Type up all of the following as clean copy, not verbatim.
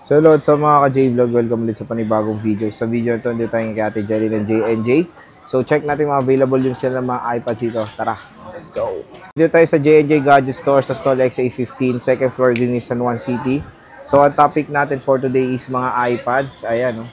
So hello sa mga ka-J-Vlog, welcome ulit sa panibagong video. Sa video ito, dito tayo kay Ate Jelly ng J&J. So check natin mga available yung sila ng mga iPads dito. Tara, let's go! Dito tayo sa J&J Gadget Store sa Stall XA15, second floor din in San Juan City. So ang topic natin for today is mga iPads. Ayan, oh.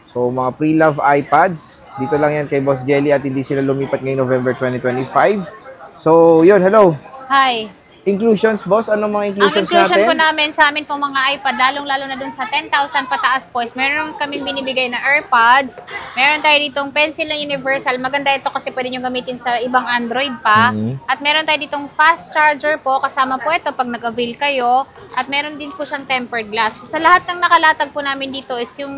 So mga pre-love iPads. Dito lang yan kay Boss Jelly at hindi sila lumipat ngayong November 2025. So yun, hello! Hi! Inclusions, boss? Anong mga inclusions natin? Ang inclusion po namin sa amin po mga iPad, lalong-lalo na dun sa 10,000 pataas po, is meron kaming binibigay na AirPods, meron tayo ditong pencil na universal, maganda ito kasi pwede nyo gamitin sa ibang Android pa, at meron tayo ditong fast charger po, kasama po ito pag nag-avail kayo, at meron din po siyang tempered glass. So, sa lahat ng nakalatag po namin dito is yung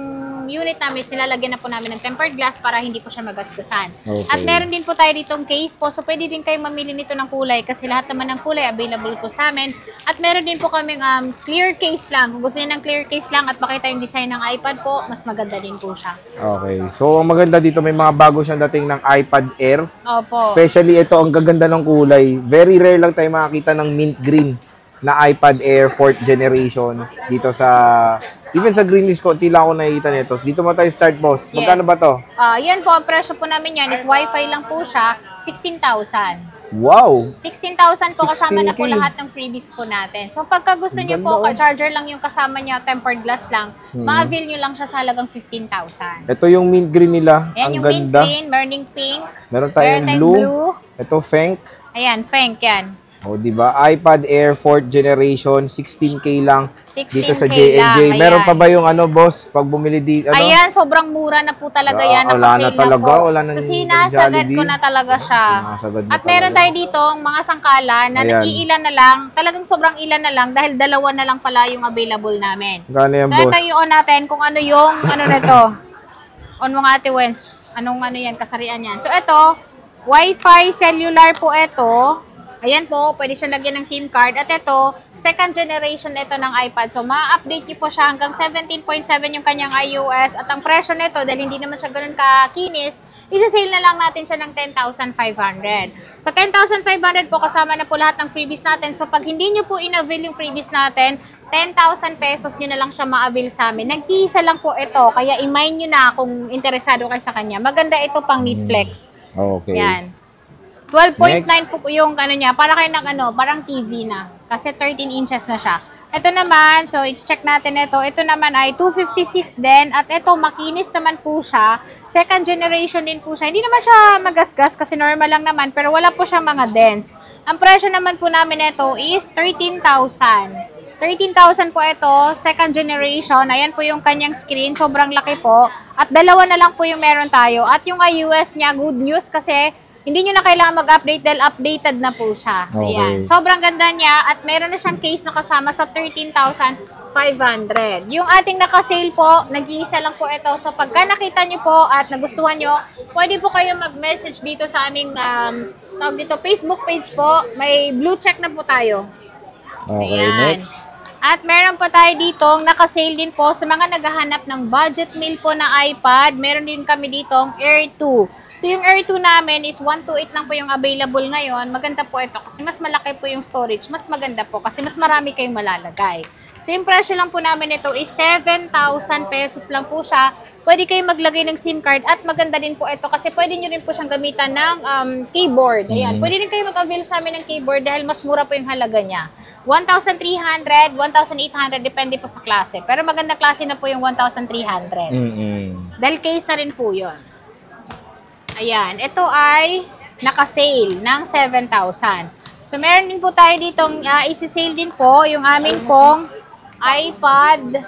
unit namin is nilalagyan na po namin ng tempered glass para hindi po siya magasgasan. Okay. At meron din po tayo ditong case po, so pwede din kayo mamili nito ng kulay kasi lahat naman ng kulay available po sa amin. At meron din po kaming clear case lang. Kung gusto niyo ng clear case lang at makita yung design ng iPad po, mas maganda din po siya. Okay. So, ang maganda dito, may mga bago siyang dating ng iPad Air. Opo. Especially ito, ang gaganda ng kulay. Very rare lang tayo makakita ng mint green na iPad Air 4th generation dito sa, even sa greenlist, konti lang ako nakikita nito. Dito mo tayo start, boss. Magkano ba to? Yan po, ang presyo po namin yan is Wi-Fi lang po siya, 16,000. Wow! 16,000 po, kasama na po lahat ng freebies po natin. So pagka gusto niyo po, charger lang yung kasama niya, tempered glass lang, ma-avail niyo lang siya sa halagang 15,000. Ito yung mint green nila. Ayan, ang yung ganda. mint green, burning pink. Meron tayong blue. Ito, Fenk. Ayan, Fenk yan. O, diba? iPad Air 4th generation, 16K lang 16K dito sa J&J. Meron pa ba yung ano, boss, pag bumili dito? Ano? Ayan, sobrang mura na po talaga yan. Wala na talaga. Wala na so, sinasagad ko na talaga siya. At meron tayo dito mga sangkala na nag-iilan na lang. Talagang sobrang ilan na lang dahil dalawa na lang pala yung available namin. Gano yan, so, boss? ito yung on natin kung ano yung, ano na to. On mga ate Wens. Anong ano yan, kasarian yan. So, ito, Wi-Fi cellular po ito. Ayan po, pwede siya lagyan ng SIM card. At ito, second generation ito ng iPad. So, ma-update niyo po siya hanggang 17.7 yung kanyang iOS. At ang presyo nito, dahil hindi naman siya ganun kakinis, isa-sale na lang natin siya ng 10,500. Sa 10,500 po, kasama na po lahat ng freebies natin. So, pag hindi niyo po in-avail yung freebies natin, 10,000 pesos nyo na lang siya ma-avail sa amin. Nag-iisa lang po ito, kaya i-mind nyo na kung interesado kayo sa kanya. Maganda ito pang Netflix. Okay. Yan. 12.9 po yung ano niya, para kayo ng ano, parang TV na. Kasi 13 inches na siya. Ito naman, so i-check natin ito. Ito naman ay 256 din. At ito, makinis naman po siya. Second generation din po siya. Hindi naman siya magasgas kasi normal lang naman. Pero wala po siyang mga dents. Ang presyo naman po namin ito is 13,000. 13,000 po ito, second generation. Ayan po yung kanyang screen. Sobrang laki po. At dalawa na lang po yung meron tayo. At yung iOS niya, good news kasi hindi nyo na kailangan mag-update dahil updated na po siya. Okay. Ayan. Sobrang ganda niya at meron na siyang case na kasama sa 13,500. Yung ating naka-sale po, nag-iisa lang po ito. So pagka nakita nyo po at nagustuhan nyo, pwede po kayo mag-message dito sa aming tawag dito, Facebook page po. May blue check na po tayo. Okay, ayan. next. At meron pa tayo ditong naka-sale din po sa mga naghahanap ng budget meal po na iPad. Meron din kami ditong Air 2. So yung Air 2 namin is 128 lang po yung available ngayon. Maganda po ito kasi mas malaki po yung storage. Mas maganda po kasi mas marami kayong malalagay. So yung presyo lang po namin ito is 7,000 pesos lang po siya. Pwede kayong maglagay ng SIM card at maganda din po ito kasi pwede nyo rin po siyang gamitan ng keyboard. Ayan. Pwede rin kayo mag-avail sa amin ng keyboard dahil mas mura po yung halaga niya. 1,300, 1,800, depende po sa klase. Pero maganda klase na po yung 1,300. Dahil case na rin po yun. Ayan. Ito ay naka-sale ng 7,000. So, meron din po tayo ditong isi-sale din po yung aming pong iPad.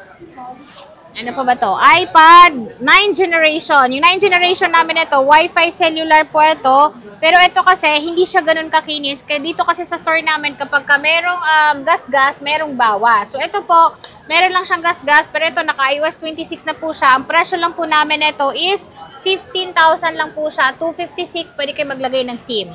Ano pa ba to? iPad 9 generation. Yung 9 generation namin ito, Wi-Fi cellular po ito. Pero ito kasi, hindi siya ganun kakinis. Kaya dito kasi sa store namin, kapag ka merong gas-gas, merong bawas. So ito po, meron lang siyang gas-gas. Pero ito, naka-iOS 26 na po siya. Ang presyo lang po namin ito is 15,000 lang po siya. 256, pwede kayo maglagay ng SIM.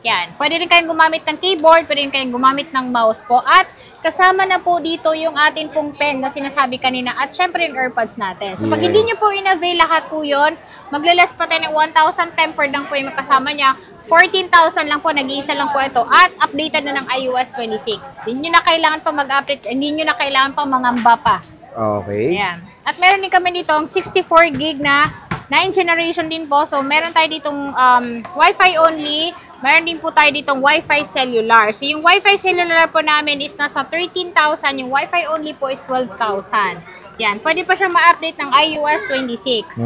Yan. Pwede rin kayong gumamit ng keyboard, pwede rin kayong gumamit ng mouse po. At kasama na po dito yung atin pong pen na sinasabi kanina at syempre yung AirPods natin. So pag hindi nyo po in-avail lahat po yun, maglalas pa tayo ng 1,000 tempered lang po yung kasama niya. 14,000 lang po, nag-iisa lang po ito. At updated na ng iOS 26. Hindi nyo na kailangan pa mag-update, hindi nyo na kailangan pa mangamba pa. Okay. Ayan. At meron din kami ditong 64 gig na 9th generation din po. So, meron tayo ditong Wi-Fi only. Meron din po tayo ditong Wi-Fi cellular. So, yung Wi-Fi cellular po namin is nasa 13,000. Yung Wi-Fi only po is 12,000. Yan. Pwede pa siya ma-update ng iOS 26.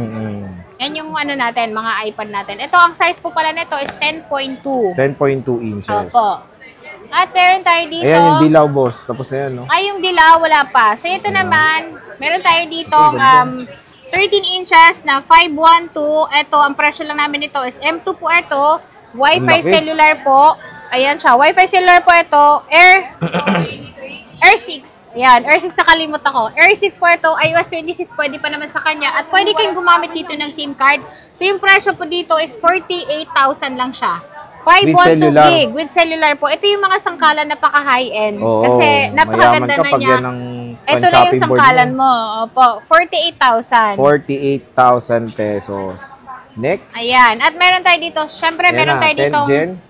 Yan yung ano natin, mga iPad natin. Ito, ang size po pala nito is 10.2. 10.2 inches. Opo. At meron tayo dito. Ayan yung dilaw, boss. Tapos na yan, no? Ay, yung dilaw, wala pa. So, ito naman, meron tayo ditong 13 inches na 512. Ito, ang presyo lang namin ito is M2 po ito. Wi-Fi cellular po. Ayan siya. Wi-Fi cellular po ito. Air 6. Ayan, Air 6 nakalimut ako. Air 6 po ito. iOS 26 pwede pa naman sa kanya. At pwede kayong gumamit dito ng SIM card. So, yung presyo po dito is 48,000 lang siya. 512 gig with cellular po. Ito yung mga sangkalan na paka-high-end. Kasi napakaganda na niya. Ito na yung sangkalan mo. Opo, 48,000. 48,000 pesos. Next. Ayan. At meron tayo dito, syempre meron tayo dito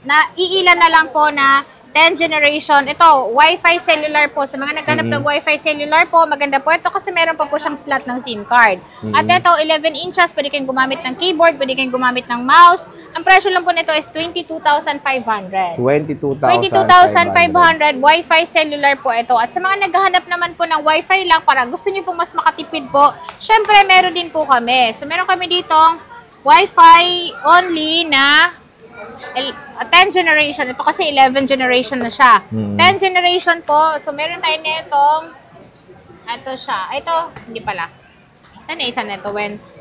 na iilan na lang po na 10th generation. Ito, Wi-Fi cellular po. Sa mga naghanap ng Wi-Fi cellular po, maganda po ito kasi meron pa po siyang slot ng SIM card. At ito, 11 inches, pwede kayong gumamit ng keyboard, pwede kayong gumamit ng mouse. Ang presyo lang po nito is 22,500. 22,500 Wi-Fi cellular po ito. At sa mga naghahanap naman po ng Wi-Fi lang para gusto niyo po mas makatipid po, syempre meron din po kami. So meron kami ditong Wi-Fi only na 10th generation. Ito kasi 11th generation na siya. 10th generation po. So, meron tayo netong ito siya. Ito, hindi pala. Saan na isa neto, Wens?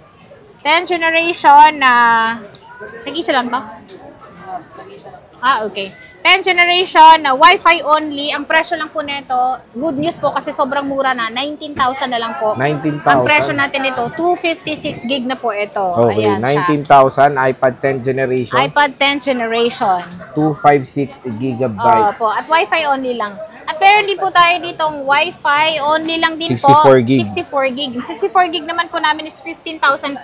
10th generation na nag-isa lang to? Okay. 10th generation na Wi-Fi only. Ang presyo lang po nito, good news po kasi sobrang mura na. 19,000 na lang po. 19,000? Ang presyo natin ito, 256 gig na po ito. Okay, ayan 19,000, iPad 10th generation. iPad 10th generation. 256 gigabytes. Opo, at Wi-Fi only lang. At meron din po tayo ditong Wi-Fi only lang din 64 gig. 64 gig. 64 gig naman po namin is 15,500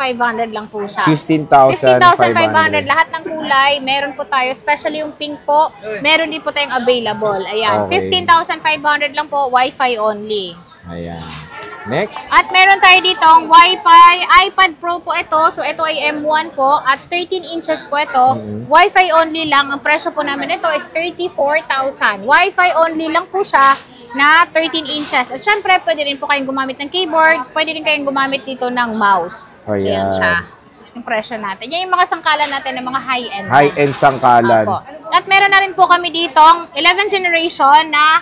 lang po siya. 15,500. Lahat ng kulay, meron po tayo. Especially yung pink po, meron din po tayong available. Ayan, Okay. 15,500 lang po, Wi-Fi only. Ayan. Next. At meron tayo ditong Wi-Fi iPad Pro po ito. So, ito ay M1 po. At 13 inches po ito. Wi-Fi only lang. Ang presyo po namin ito is 34,000. Wi-Fi only lang po siya na 13 inches. At syempre, pwede rin po kayong gumamit ng keyboard. Pwede rin kayong gumamit dito ng mouse. Ayan siya. Yung presyo natin. Yan yung mga sangkalan natin ng mga high-end. High-end sangkalan. Opo. At meron na rin po kami ditong 11th generation na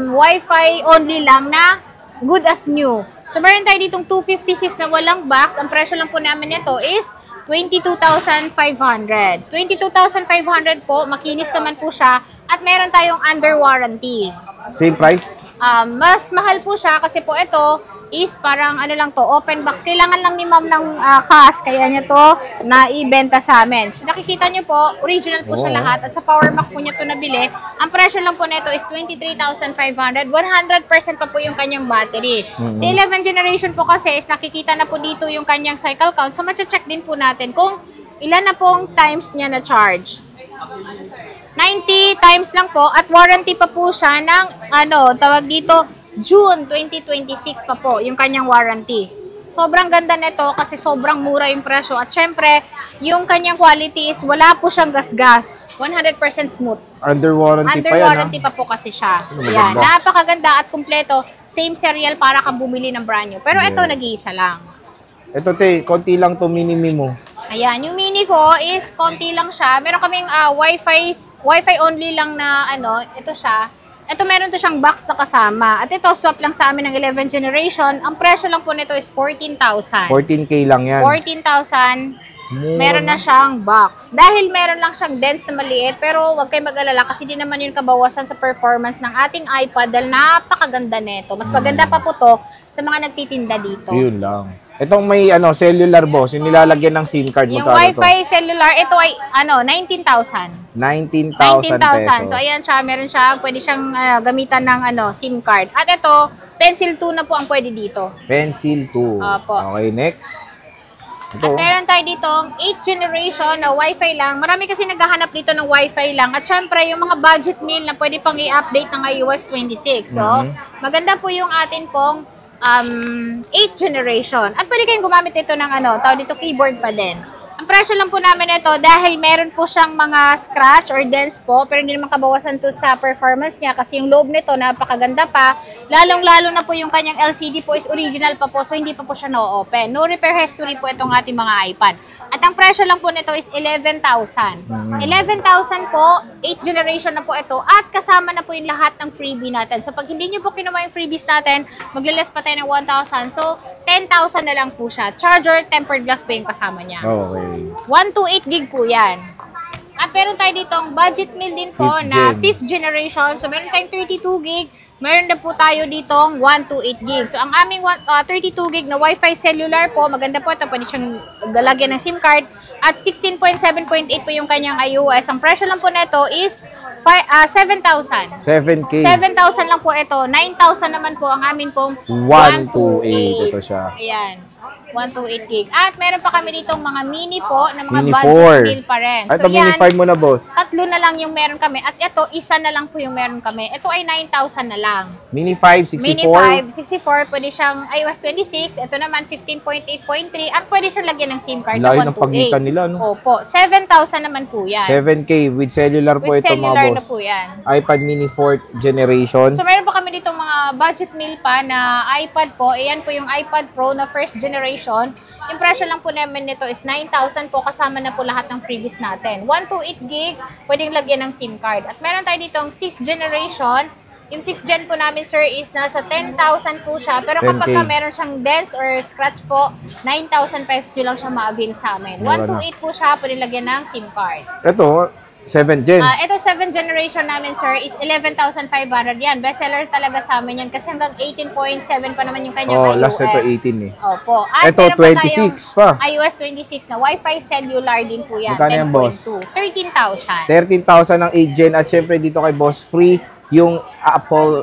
Wi-Fi only lang na good as new. So, meron tayo ditong 256 na walang box. Ang presyo lang po namin nito is 22,500. 22,500 po. Makinis naman po siya. At meron tayong under warranty. Same price? Mas mahal po siya kasi po ito is parang ano lang to, open box. Kailangan lang ni ma'am ng cash, kaya niya to na-ibenta sa amin. So nakikita niyo po, original po siya lahat at sa power bank po niya to nabili. Ang presyo lang po nito is 23,500. 100% pa po yung kanyang battery. Sa 11th generation po kasi is nakikita na po dito yung kanyang cycle count. So mache-check din po natin kung ilan na pong times niya na charge. 90 times lang po at warranty pa po siya ng tawag dito June 2026 pa po yung kanyang warranty. Sobrang ganda nito kasi sobrang mura yung presyo at syempre yung kanyang quality is wala po siyang gasgas. 100% smooth. Under warranty Under pa yan, warranty pa po kasi siya. Ayan, napakaganda at kumpleto. Same serial para kang bumili ng brand new. Pero ito nag-iisa lang. Ito konti lang to mini mo. Ayan, yung mini ko is konti lang siya. Meron kaming Wi-Fi only lang na ito siya. Ito meron to siyang box na kasama. At ito swap lang sa amin ng 11th generation. Ang presyo lang po nito is 14,000. 14K lang yan. 14,000. Meron na siyang box. Dahil meron lang siyang dense na maliit, pero huwag kayo mag-alala kasi di naman yun kabawasan sa performance ng ating iPad dahil napakaganda nito. Mas maganda pa po to sa mga nagtitinda dito. Yun lang. Itong may cellular boss, yung nilalagyan ng SIM card mo. Yung Wi-Fi cellular, ito ay 19,000. 19,000 pesos. So ayan siya, meron siya, pwede siyang gamitan ng SIM card. At ito, Pencil 2 na po ang pwede dito. Pencil 2. Opo. Okay, next. Ito. At meron tayo ditong 8th generation na Wi-Fi lang. Marami kasi naghahanap dito ng Wi-Fi lang. At syempre, yung mga budget meal na pwede pang i-update ng iOS 26. So, maganda po yung atin pong 8th generation. At pwede kayong gumamit ito ng tawag dito keyboard pa din. Ang presyo lang po namin ito dahil meron po siyang mga scratch or dents po, pero hindi naman kabawasan to sa performance niya kasi yung loob nito napakaganda pa. Lalong-lalo na po yung kanyang LCD po is original pa po, so hindi pa po siya no-open. No repair history po itong ating mga iPad. At ang presyo lang po nito is 11,000. 11,000 po, 8th generation na po ito at kasama na po yung lahat ng freebie natin. So pag hindi nyo po kinuha yung freebies natin, magliless pa tayo ng 1,000. So 10,000 na lang po siya. Charger, tempered glass po yung kasama niya. Okay. 128 gig po yan. At meron tayo ditong budget meal din po na 5th generation. So meron tayong 32 gig. Meron na po tayo ditong 128 gig. So ang aming 32 gig na Wi-Fi cellular po, maganda po ito. Pwede siyang lalagyan ng SIM card. At 16.7.8 po yung kanyang iOS. Ang presyo lang po nito is 7,000. 7K. 7,000 lang po ito. 9,000 naman po ang amin pong 128. Ito siya. Ayan. 128 gig. At meron pa kami ditong mga mini po na mga Mini budget 4. meal pa rin. Ito, mini 5 mo na, boss. Tatlo na lang yung meron kami. At ito, isa na lang po yung meron kami. Ito ay 9,000 na lang. Mini 5, 64. Mini 5, 64. Pwede siyang iOS 26. Ito naman, 15.8.3. At pwede siyang lagyan ng SIM card na Layo ng 128. pagitan nila, no? Opo. 7,000 naman po yan. 7K with cellular po With ito, mga cellular boss. na po yan. iPad mini 4th generation. So, meron pa kami ditong mga budget meal pa na iPad po. Ayan po yung iPad Pro na first generation. Yung presyo lang po namin nito is 9,000 po. Kasama na po lahat ng freebies natin. 128 gig, pwedeng lagyan ng SIM card. At meron tayo ditong 6th generation. Yung 6th gen po namin, sir, is nasa 10,000 po siya. Pero kapag 10K. ka meron siyang dents or scratch po, 9,000 pesos nyo lang siya ma-avail sa amin. 128 po siya, pwedeng lagyan ng SIM card. Ito, 7 gen. Ito 7th generation namin, sir, is 11,500 yan. Bestseller talaga sa amin yan kasi hanggang 18.7 pa naman yung kanyang iOS. Last ito 18 eh. Opo. At Ito, meron 26 pa. iOS 26 na Wi-Fi cellular din po yan. Magkano yan, boss? 13,000. 13,000 ang 8 gen at syempre dito kay boss free yung Apple,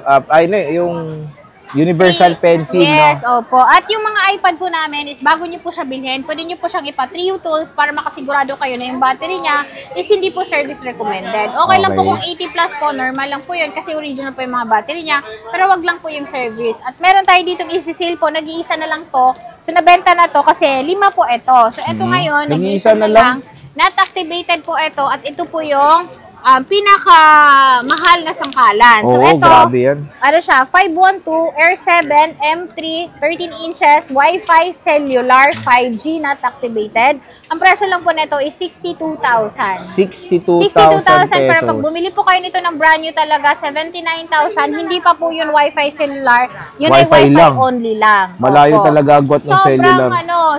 yung Universal Pencil, yes, no? opo. At yung mga iPad po namin is bago nyo po siya bilhin, pwede nyo po siyang ipa-trio tools para makasigurado kayo na yung battery niya is hindi po service recommended. Okay lang po kung 80 plus po, normal lang po yun kasi original po yung mga battery niya, pero wag lang po yung service. At meron tayo ditong easy sale po, nag-iisa na lang to. So nabenta na to kasi 5 po ito. So ito ngayon, nag-iisa na lang. Not activated po ito at ito po yung pinaka-mahal na sangkalan. So, Oo, ito, grabe yan. ano siya, 512, Air 7, M3, 13 inches, Wi-Fi, cellular, 5G, not activated. Ang presyo lang po nito is 62,000. 62,000 pesos. Pero pag bumili po kayo nito ng brand new talaga, 79,000. Hindi pa po yun Wi-Fi cellular. Yun ay Wi-Fi Wi-Fi lang. only lang. Malayo Opo. talaga agwat ng cellular.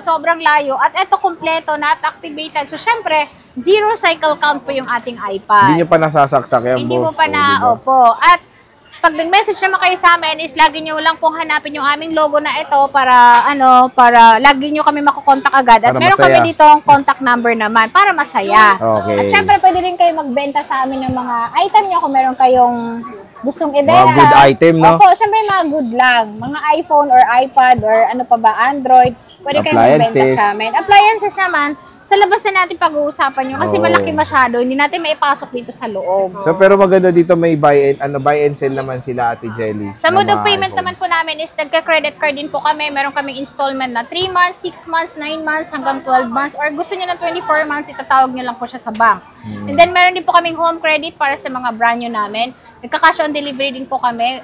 Sobrang layo. At ito kompleto, not activated. So, syempre, 0 cycle count po yung ating iPad. Hindi nyo pa nasasaksak yan, Hindi mo boss. pa na, diba? opo. At pag nag-message naman kayo sa amin is lagi nyo lang pong hanapin yung aming logo na ito para para lagi nyo kami makukontak agad. At Para meron masaya. kami dito ang contact number naman para masaya. Okay. At syempre pwede rin kayo magbenta sa amin ng mga item nyo kung meron kayong gustong ibenta. Mga good item, no? Opo, syempre mga good lang. Mga iPhone or iPad or ano pa ba, Android. Pwede kayong magbenta Appliances. sa amin. Appliances naman, sa labas na natin pag-uusapan yun kasi Oo. malaki masyado. Hindi natin maipasok dito sa loob. So, pero maganda dito may buy and sell naman sila, Ate Jelly. Sa mode of ng mga payment iPhones. naman po namin is nagka-credit card din po kami. Meron kaming installment na 3 months, 6 months, 9 months, hanggang 12 months. Or gusto niyo ng 24 months, itatawag niyo lang po siya sa bank. And then meron din po kaming home credit para sa mga brand new namin. Nagka-cash on delivery din po kami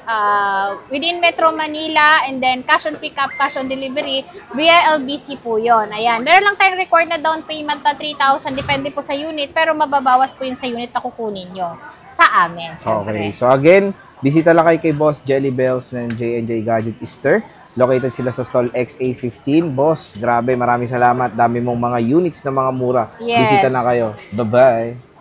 within Metro Manila and then cash on pickup, cash on delivery via LBC po yon. Ayan. Meron lang tayong record na down payment na 3,000 depende po sa unit pero mababawas po yun sa unit na kukunin nyo sa amin. Syempre. Okay. So, again, bisita lang kayo kay Boss Jelly Bells ng J&J Gadget Easter. Located sila sa stall XA15. Boss, grabe, maraming salamat. Dami mong mga units na mga mura. Yes. Bisita na kayo. Bye-bye.